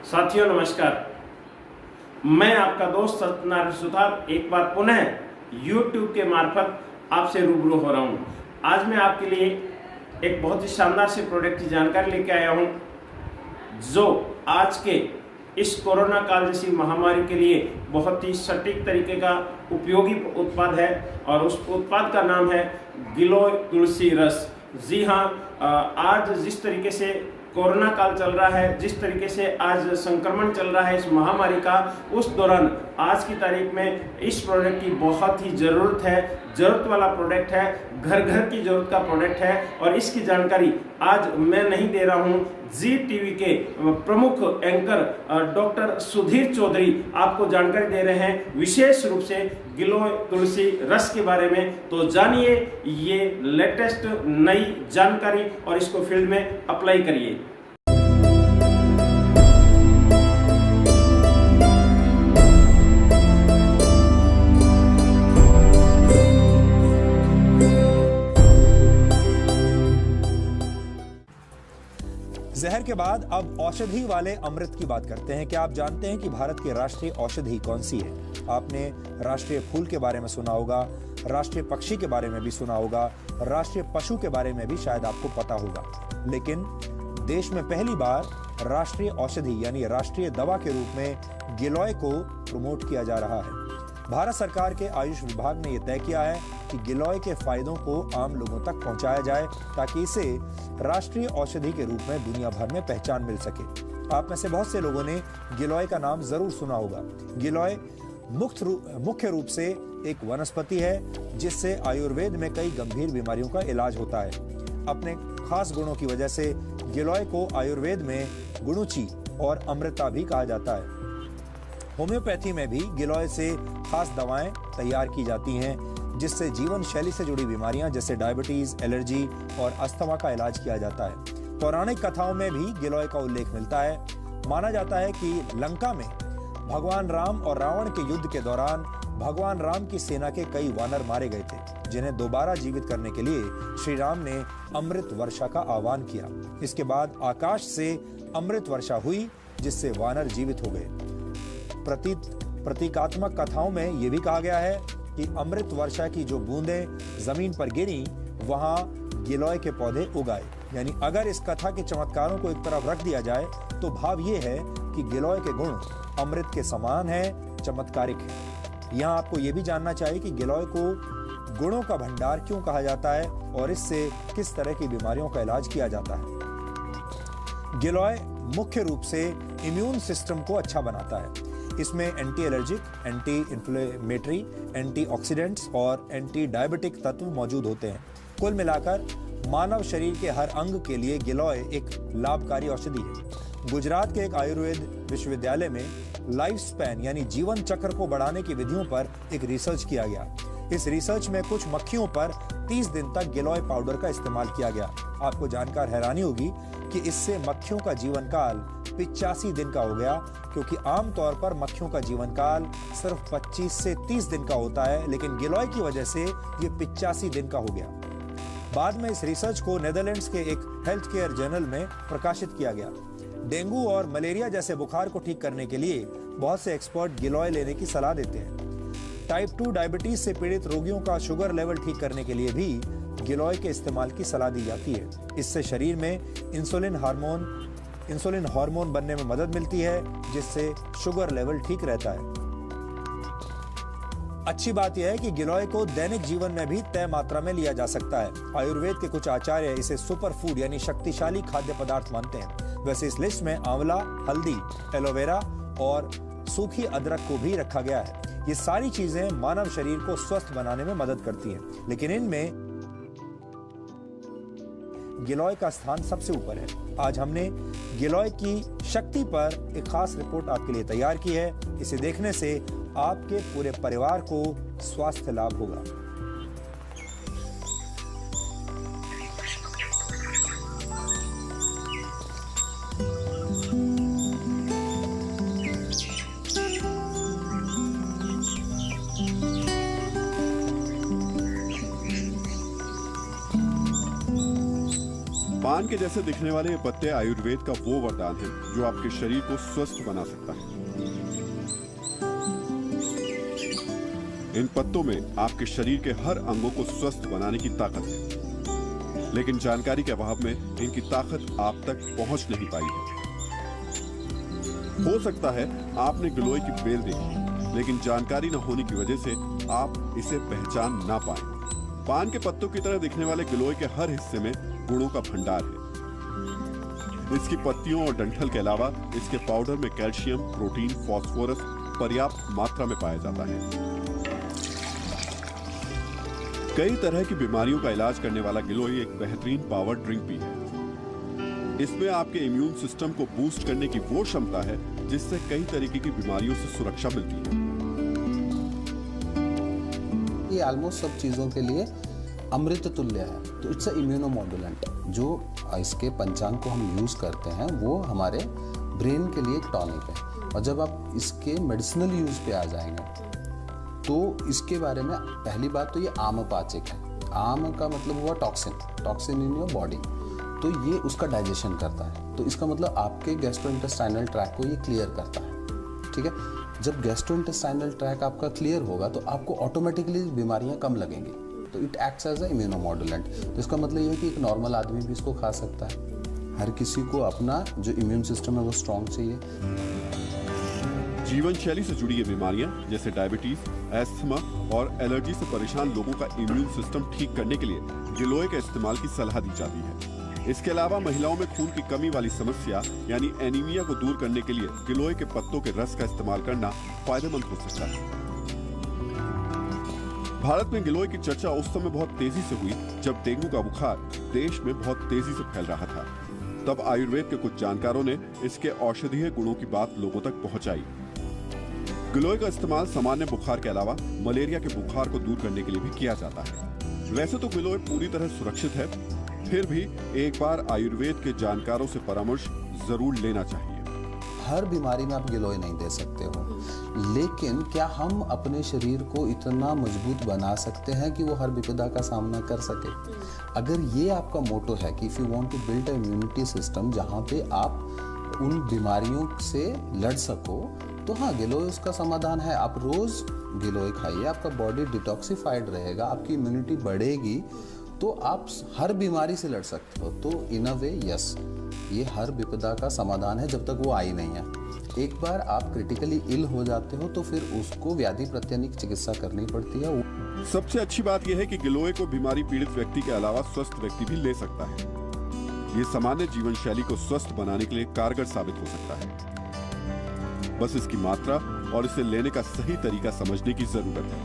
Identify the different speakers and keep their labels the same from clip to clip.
Speaker 1: साथियों नमस्कार। मैं आपका दोस्त सत्यनारायण सुतार एक बार पुनः YouTube के मार्फत आपसे रूबरू हो रहा हूं। आज मैं आपके लिए एक बहुत ही शानदार से प्रोडक्ट की जानकारी लेके आया हूं, जो आज के इस कोरोना काल जैसी महामारी के लिए बहुत ही सटीक तरीके का उपयोगी उत्पाद है और उस उत्पाद का नाम है गिलोय तुलसी रस। जी हाँ, आज जिस तरीके से कोरोना काल चल रहा है, जिस तरीके से आज संक्रमण चल रहा है इस महामारी का, उस दौरान आज की तारीख में इस प्रोडक्ट की बहुत ही ज़रूरत है। ज़रूरत वाला प्रोडक्ट है, घर घर की ज़रूरत का प्रोडक्ट है और इसकी जानकारी आज मैं नहीं दे रहा हूँ, जी टीवी के प्रमुख एंकर डॉक्टर सुधीर चौधरी आपको जानकारी दे रहे हैं विशेष रूप से गिलोय तुलसी रस के बारे में। तो जानिए ये लेटेस्ट नई जानकारी और इसको फील्ड में अप्लाई करिए।
Speaker 2: जहर के बाद अब औषधि वाले अमृत की बात करते हैं। क्या आप जानते हैं कि भारत की राष्ट्रीय औषधि कौन सी है? आपने राष्ट्रीय फूल के बारे में सुना होगा, राष्ट्रीय पक्षी के बारे में भी सुना होगा, राष्ट्रीय पशु के बारे में भी शायद आपको पता होगा, लेकिन देश में पहली बार राष्ट्रीय औषधि यानी राष्ट्रीय दवा के रूप में गिलोय को प्रमोट किया जा रहा है। भारत सरकार के आयुष विभाग ने यह तय किया है कि गिलोय के फायदों को आम लोगों तक पहुंचाया जाए ताकि इसे राष्ट्रीय औषधि के रूप में दुनिया भर में पहचान मिल सके। आप में से बहुत से लोगों ने गिलोय का नाम जरूर सुना होगा। गिलोय मुख्य रूप से एक वनस्पति है जिससे आयुर्वेद में कई गंभीर बीमारियों का इलाज होता है। अपने खास गुणों की वजह से गिलोय को आयुर्वेद में गुणुची और अमृता भी कहा जाता है। होम्योपैथी में भी गिलोय से खास दवाएं तैयार की जाती हैं जिससे जीवन शैली से जुड़ी बीमारियां जैसे डायबिटीज, एलर्जी और अस्थमा का इलाज किया जाता है। पौराणिक कथाओं में भी गिलोय का उल्लेख मिलता है। माना जाता है कि लंका में भगवान राम और रावण के युद्ध के दौरान भगवान राम की सेना के कई वानर मारे गए थे, जिन्हें दोबारा जीवित करने के लिए श्री राम ने अमृत वर्षा का आह्वान किया। इसके बाद आकाश से अमृत वर्षा हुई जिससे वानर जीवित हो गए। प्रतीकात्मक कथाओं में यह भी कहा गया है कि अमृत वर्षा की जो बूंदें जमीन पर गिरी वहां गिलोय के पौधे उगाए। यानी अगर इस कथा के चमत्कारों को एक तरफ रख दिया जाए तो भाव ये है कि गिलोय के गुण अमृत के समान है, चमत्कारिक है। यहाँ आपको ये भी जानना चाहिए कि गिलोय को गुणों का भंडार क्यों कहा जाता है और इससे किस तरह की बीमारियों का इलाज किया जाता है। गिलोय मुख्य रूप से इम्यून सिस्टम को अच्छा बनाता है। इसमें anti allergic, anti inflammatory, antioxidants और एंटी डायबिटिक तत्व मौजूद होते हैं। कुल मिलाकर मानव शरीर के हर अंग के लिए गिलोय एक लाभकारी औषधि है। गुजरात के एक आयुर्वेद विश्वविद्यालय में लाइफ स्पैन यानी जीवन चक्र को बढ़ाने की विधियों पर एक रिसर्च किया गया। इस रिसर्च में कुछ मक्खियों पर 30 दिन तक गिलोय पाउडर का इस्तेमाल किया गया। आपको जानकर हैरानी होगी कि इससे मक्खियों का जीवन काल 85 दिन का हो गया, क्योंकि आमतौर पर मक्खियों का जीवन काल सिर्फ 25 से 30 दिन का होता है, लेकिन गिलोय की वजह से ये 85 दिन का हो गया। बाद में इस रिसर्च को नेदरलैंड्स के एक हेल्थ केयर जर्नल में प्रकाशित किया गया। डेंगू और मलेरिया जैसे बुखार को ठीक करने के लिए बहुत से एक्सपर्ट गिलोय लेने की सलाह देते हैं। टाइप 2 डायबिटीज से पीड़ित रोगियों का शुगर लेवल ठीक करने के लिए भी गिलोय के इस्तेमाल की सलाह दी जाती है। इससे शरीर में इंसुलिन हार्मोन बनने में मदद मिलती है, जिससे शुगर लेवल ठीक रहता है। अच्छी बात यह है कि गिलोय को दैनिक जीवन में भी तय मात्रा में लिया जा सकता है। आयुर्वेद के कुछ आचार्य इसे सुपर फूड यानी शक्तिशाली खाद्य पदार्थ मानते हैं। वैसे इस लिस्ट में आंवला, हल्दी, एलोवेरा और सूखी अदरक को भी रखा गया है। ये सारी चीजें मानव शरीर को स्वस्थ बनाने में मदद करती हैं, लेकिन इनमें गिलोय का स्थान सबसे ऊपर है। आज हमने गिलोय की शक्ति पर एक खास रिपोर्ट आपके लिए तैयार की है। इसे देखने से आपके पूरे परिवार को स्वास्थ्य लाभ होगा।
Speaker 3: पान के जैसे दिखने वाले ये पत्ते आयुर्वेद का वो वरदान है जो आपके शरीर को स्वस्थ बना सकता है। इन पत्तों में आपके शरीर के हर अंगों को स्वस्थ बनाने की ताकत है, लेकिन जानकारी के अभाव में इनकी ताकत आप तक पहुंच नहीं पाई है। हो सकता है आपने गिलोय की बेल देखी, लेकिन जानकारी न होने की वजह से आप इसे पहचान ना पाए। पान के पत्तों की तरह दिखने वाले गिलोय के हर हिस्से में गुणों का भंडार है। इसकी पत्तियों और डंठल के अलावा इसके पाउडर में कैल्शियम, प्रोटीन, फास्फोरस पर्याप्त मात्रा में पाया जाता है। कई तरह की बीमारियों का इलाज करने वाला गिलोय एक बेहतरीन पावर ड्रिंक भी है। इसमें आपके इम्यून सिस्टम को बूस्ट करने की वो क्षमता है जिससे कई तरीके की बीमारियों से सुरक्षा मिलती है।
Speaker 4: ये ऑलमोस्ट सब चीज़ों के लिए अमृत तुल्य है। तो इट्स अ इम्यूनोमॉड्यूलेंट। जो इसके पंचांग को हम यूज़ करते हैं वो हमारे ब्रेन के लिए एक टॉनिक है। और जब आप इसके मेडिसिनल यूज़ पे आ जाएंगे तो इसके बारे में पहली बात तो ये आमपाचक है। आम का मतलब हुआ टॉक्सिन इन योर बॉडी, तो ये उसका डाइजेशन करता है। तो इसका मतलब आपके गैस्ट्रोइंटेस्टाइनल ट्रैक को ये क्लियर करता है। ठीक है, जब गैस्ट्रोइंटेस्टाइनल ट्रैक आपका क्लियर होगा तो आपको ऑटोमेटिकली बीमारियां कम लगेंगी। तो इट एक्ट्स एज अ इम्यूनोमॉड्यूलेंट। तो इसका मतलब ये है कि एक नॉर्मल आदमी भी इसको खा सकता है। हर किसी को अपना जो इम्यून सिस्टम है वो स्ट्रांग चाहिए।
Speaker 3: जीवन शैली से जुड़ी ये बीमारियां जैसे डायबिटीज, एस्थमा और एलर्जी से परेशान लोगों का इम्यून सिस्टम ठीक करने के लिए गिलोय के इस्तेमाल की सलाह दी जाती है। इसके अलावा महिलाओं में खून की कमी वाली समस्या यानी एनीमिया को दूर करने के लिए गिलोय के पत्तों के रस का इस्तेमाल करना फायदेमंद हो सकता है। भारत में गिलोय की चर्चा उस समय बहुत तेजी से हुई जब डेंगू का बुखार देश में बहुत तेजी से फैल रहा था। तब आयुर्वेद के कुछ जानकारों ने इसके औषधीय गुणों की बात लोगों तक पहुंचाई। गिलोय का इस्तेमाल सामान्य बुखार के अलावा मलेरिया के बुखार को दूर करने के लिए भी किया जाता है। वैसे तो गिलोय पूरी तरह सुरक्षित है, फिर भी एक बार आयुर्वेद के जानकारों से परामर्श जरूर लेना चाहिए।
Speaker 4: हर बीमारी में आप गिलोय नहीं दे सकते हो, लेकिन क्या हम अपने शरीर को इतना मजबूत बना सकते हैं कि वो हर विपदा का सामना कर सके? अगर ये आपका मोटो है कि if you want to build a immunity system जहाँ पे आप उन बीमारियों से लड़ सको, तो हाँ, गिलोय उसका समाधान है। आप रोज़ गिलोय खाइए, आपका बॉडी डिटॉक्सिफाइड रहेगा, आपकी इम्यूनिटी बढ़ेगी, तो आप हर बीमारी से लड़ सकते हो। तो इन अ वे यस, ये हर विपदा का समाधान है जब तक वो आई नहीं है। एक बार आप क्रिटिकली इल हो जाते हो तो फिर उसको व्याधि प्रत्यानिक चिकित्सा करनी पड़ती है।
Speaker 3: सबसे अच्छी बात यह है कि गिलोय को बीमारी पीड़ित व्यक्ति के अलावा स्वस्थ व्यक्ति भी ले सकता है। ये सामान्य जीवन शैली को स्वस्थ बनाने के लिए कारगर साबित हो सकता है। बस इसकी मात्रा और इसे लेने का सही तरीका समझने की जरूरत है।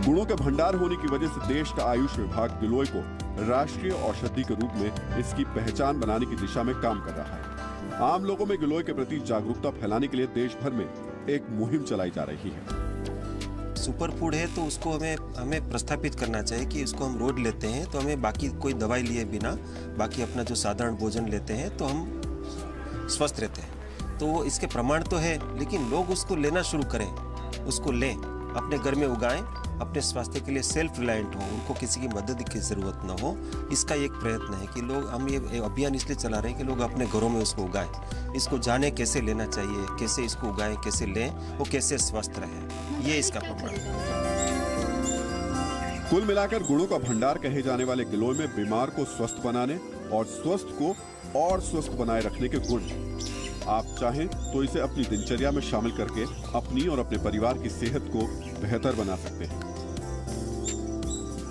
Speaker 3: गुणों के भंडार होने की वजह से देश का आयुष विभाग गिलोय को राष्ट्रीय औषधि के रूप में इसकी पहचान बनाने की दिशा में काम कर रहा है। आम लोगों में गिलोय के प्रति जागरूकता फैलाने के लिए देश भर में एक मुहिम चलाई जा रही है।
Speaker 5: सुपर फूड है तो उसको हमें प्रस्थापित करना चाहिए कि उसको हम रोज लेते हैं तो हमें बाकी कोई दवाई लिए बिना बाकी अपना जो साधारण भोजन लेते हैं तो हम स्वस्थ रहते हैं। तो वो इसके प्रमाण तो है, लेकिन लोग उसको लेना शुरू करें, उसको लें, अपने घर में उगाएं, अपने स्वास्थ्य के लिए सेल्फ रिलायंट हो, उनको किसी की मदद की ज़रूरत ना हो। इसका एक प्रयत्न है कि लोग, हम ये अभियान इसलिए चला रहे हैं कि लोग अपने घरों में उसको उगाएं, इसको जाने कैसे लेना चाहिए, कैसे इसको उगाएं, कैसे लें, वो कैसे स्वस्थ रहें, ये इसका प्रमाण है।
Speaker 3: कुल मिलाकर गुणों का भंडार कहे जाने वाले गिलोय में बीमार को स्वस्थ बनाने और स्वस्थ को और स्वस्थ बनाए रखने के गुण। आप चाहें तो इसे अपनी दिनचर्या में शामिल करके अपनी और अपने परिवार की सेहत को बेहतर बना सकते हैं।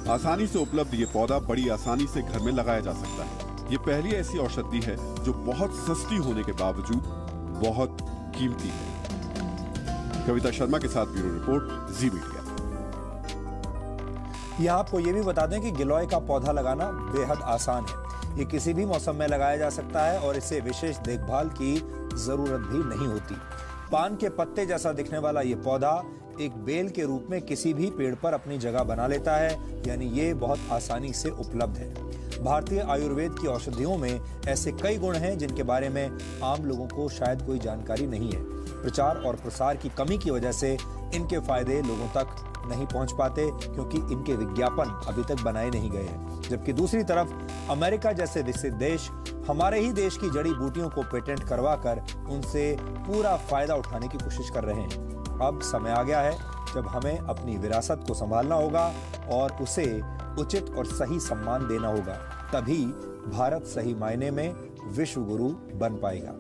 Speaker 3: आसानी से उपलब्ध ये पौधा बड़ी आसानी से घर में लगाया जा सकता है। ये पहली ऐसी औषधि है जो बहुत सस्ती होने के बावजूद बहुत कीमती है। कविता शर्मा के साथ ब्यूरो रिपोर्ट, जी मीडिया।
Speaker 2: यहाँ आपको ये भी बता दें कि गिलोय का पौधा लगाना बेहद आसान है। ये किसी भी मौसम में लगाया जा सकता है और इसे विशेष देखभाल की जरूरत भी नहीं होती। पान के पत्ते जैसा दिखने वाला ये पौधा एक बेल के रूप में किसी भी पेड़ पर अपनी जगह बना लेता है, यानी ये बहुत आसानी से उपलब्ध है। भारतीय आयुर्वेद की औषधियों में ऐसे कई गुण हैं जिनके बारे में आम लोगों को शायद कोई जानकारी नहीं है। प्रचार और प्रसार की कमी की वजह से इनके फायदे लोगों तक नहीं पहुंच पाते क्योंकि इनके विज्ञापन अभी तक बनाए नहीं गए हैं। जबकि दूसरी तरफ अमेरिका जैसे विकसित देश हमारे ही देश की जड़ी बूटियों को पेटेंट करवाकर उनसे पूरा फायदा उठाने की कोशिश कर रहे हैं। अब समय आ गया है जब हमें अपनी विरासत को संभालना होगा और उसे उचित और सही सम्मान देना होगा। तभी भारत सही मायने में विश्व गुरु बन पाएगा।